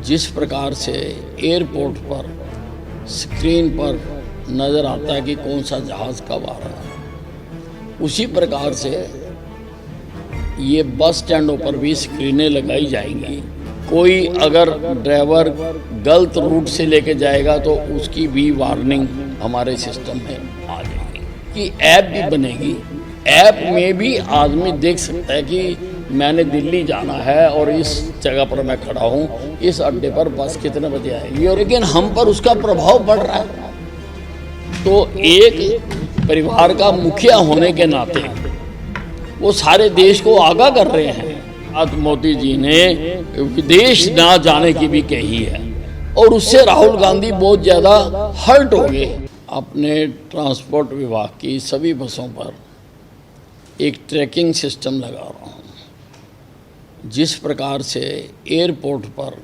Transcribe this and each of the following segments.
जिस प्रकार से एयरपोर्ट पर स्क्रीन पर नज़र आता है कि कौन सा जहाज़ कब आ रहा है, उसी प्रकार से ये बस स्टैंडों पर भी स्क्रीनें लगाई जाएंगी। कोई अगर ड्राइवर गलत रूट से लेके जाएगा तो उसकी भी वार्निंग हमारे सिस्टम में आ जाएगी कि ऐप भी बनेगी। ऐप में भी आदमी देख सकता है कि मैंने दिल्ली जाना है और इस जगह पर मैं खड़ा हूँ, इस अड्डे पर बस कितने बजे आएगी। और लेकिन हम पर उसका प्रभाव पड़ रहा है। तो एक परिवार का मुखिया होने के नाते वो सारे देश को आगाह कर रहे हैं। आज मोदी जी ने विदेश ना जाने की भी कही है और उससे राहुल गांधी बहुत ज़्यादा हर्ट हो गए। अपने ट्रांसपोर्ट विभाग की सभी बसों पर एक ट्रैकिंग सिस्टम लगा रहा हूँ। जिस प्रकार से एयरपोर्ट पर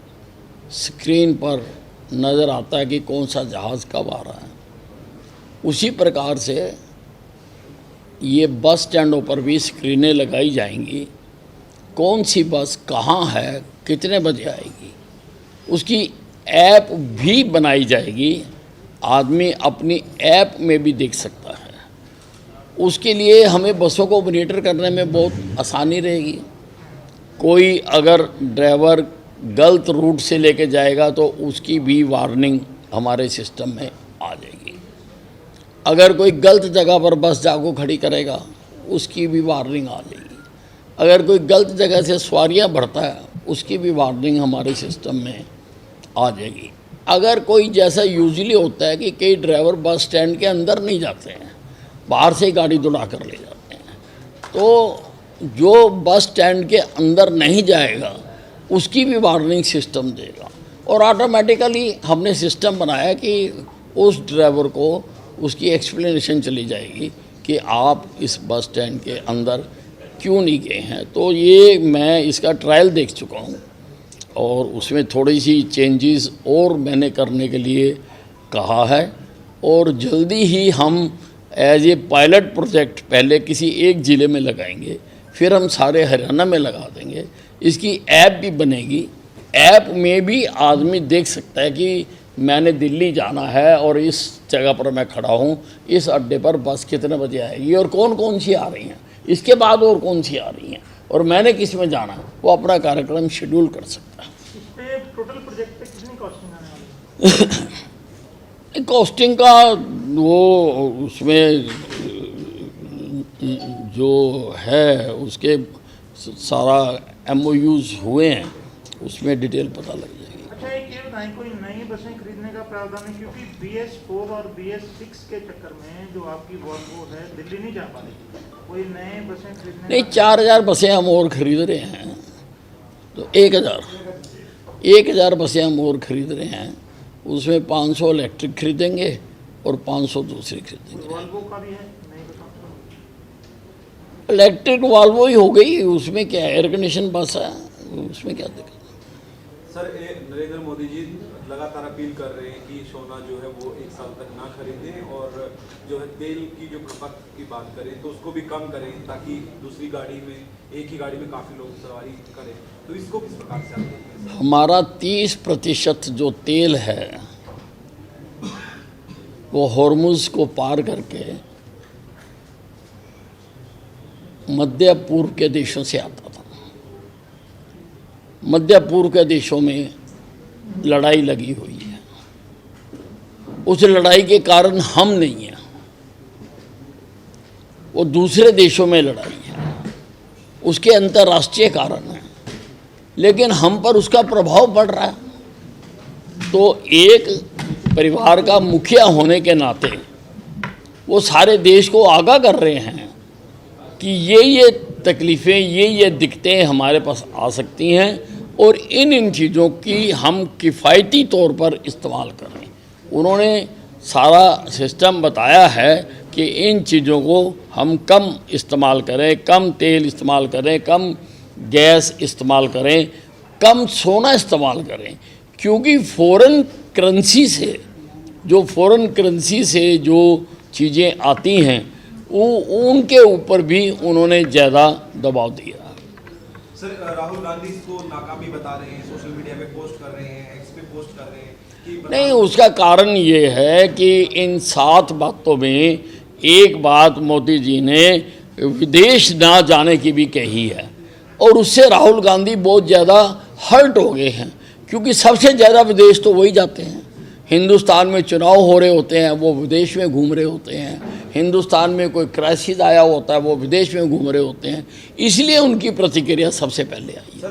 स्क्रीन पर नज़र आता है कि कौन सा जहाज़ कब आ रहा है, उसी प्रकार से ये बस स्टैंडों पर भी स्क्रीनें लगाई जाएंगी। कौन सी बस कहाँ है, कितने बजे आएगी, उसकी ऐप भी बनाई जाएगी। आदमी अपनी ऐप में भी देख सकता है। उसके लिए हमें बसों को मॉनिटर करने में बहुत आसानी रहेगी। कोई अगर ड्राइवर गलत रूट से लेके जाएगा तो उसकी भी वार्निंग हमारे सिस्टम में आ जाएगी। अगर कोई गलत जगह पर बस जाको खड़ी करेगा उसकी भी वार्निंग आ जाएगी। अगर कोई गलत जगह से सवारियां बढ़ता है उसकी भी वार्निंग हमारे सिस्टम में आ जाएगी। अगर कोई जैसा यूजुअली होता है कि कई ड्राइवर बस स्टैंड के अंदर नहीं जाते हैं, बाहर से ही गाड़ी दौड़ा कर ले जाते हैं, तो जो बस स्टैंड के अंदर नहीं जाएगा उसकी भी वार्निंग सिस्टम देगा। और ऑटोमेटिकली हमने सिस्टम बनाया कि उस ड्राइवर को उसकी एक्सप्लेनेशन चली जाएगी कि आप इस बस स्टैंड के अंदर क्यों नहीं गए हैं। तो ये मैं इसका ट्रायल देख चुका हूँ और उसमें थोड़ी सी चेंजेस और मैंने करने के लिए कहा है। और जल्दी ही हम एज ए पायलट प्रोजेक्ट पहले किसी एक ज़िले में लगाएंगे, फिर हम सारे हरियाणा में लगा देंगे। इसकी ऐप भी बनेगी। ऐप में भी आदमी देख सकता है कि मैंने दिल्ली जाना है और इस जगह पर मैं खड़ा हूँ, इस अड्डे पर बस कितने बजे आएगी और कौन कौन सी आ रही हैं, इसके बाद और कौन सी आ रही हैं और मैंने किस में जाना है, वो अपना कार्यक्रम शेड्यूल कर सकता है। इस पे टोटल प्रोजेक्ट पे कितनी कॉस्टिंग आने वाली है? कॉस्टिंग का वो उसमें जो है उसके सारा MOUs हुए हैं, उसमें डिटेल पता लग जाएगी। अच्छा, एक ये बताएं, कोई नई बसें खरीदने का प्रावधान है? क्योंकि BS4 और BS6 के चक्कर में जो आपकी वॉल्वो है दिल्ली नहीं जा पा रही। कोई नए बसें खरीदने नहीं, 4000 बसें हम और ख़रीद रहे हैं, तो 1000 बसें हम और ख़रीद रहे हैं। उसमें 500 इलेक्ट्रिक खरीदेंगे और 500 दूसरी खरीदेंगे। वॉल्वो का भी है नई बसों? इलेक्ट्रिक वॉल्वो ही हो गई, उसमें क्या एयर कंडीशन बस है, उसमें क्या दिक्कत। सर, नरेंद्र मोदी जी लगातार अपील कर रहे हैं कि सोना जो है वो 1 साल तक ना खरीदें और जो है तेल की जो खपत की बात करें तो उसको भी कम करें, ताकि दूसरी गाड़ी में एक ही गाड़ी में काफ़ी लोग सवारी करें। तो इसको किस प्रकार से आप देखते हैं? हमारा 30% जो तेल है वो हॉर्मुज़ को पार करके मध्य पूर्व के देशों से आता था। मध्य पूर्व के देशों में लड़ाई लगी हुई है। उस लड़ाई के कारण हम नहीं हैं, वो दूसरे देशों में लड़ाई है, उसके अंतर्राष्ट्रीय कारण है, लेकिन हम पर उसका प्रभाव पड़ रहा है। तो एक परिवार का मुखिया होने के नाते वो सारे देश को आगाह कर रहे हैं कि ये तकलीफ़ें, ये दिक्कतें हमारे पास आ सकती हैं और इन चीज़ों की हम किफ़ायती तौर पर इस्तेमाल करें। उन्होंने सारा सिस्टम बताया है कि इन चीज़ों को हम कम इस्तेमाल करें, कम तेल इस्तेमाल करें, कम गैस इस्तेमाल करें, कम सोना इस्तेमाल करें, क्योंकि फ़ॉरेन करेंसी से जो चीज़ें आती हैं उनके ऊपर भी उन्होंने ज़्यादा दबाव दिया। सर राहुल गांधी इसको नाकामी बता रहे हैं, सोशल मीडिया पे पोस्ट कर रहे हैं, एक्स पे पोस्ट कर रहे हैं कि नहीं, उसका कारण ये है कि इन 7 बातों में एक बात मोदी जी ने विदेश ना जाने की भी कही है, और उससे राहुल गांधी बहुत ज़्यादा हर्ट हो गए हैं, क्योंकि सबसे ज़्यादा विदेश तो वही जाते हैं। हिंदुस्तान में चुनाव हो रहे होते हैं, वो विदेश में घूम रहे होते हैं। हिंदुस्तान में कोई क्राइसिस आया होता है, वो विदेश में घूम रहे होते हैं। इसलिए उनकी प्रतिक्रिया सबसे पहले आई है।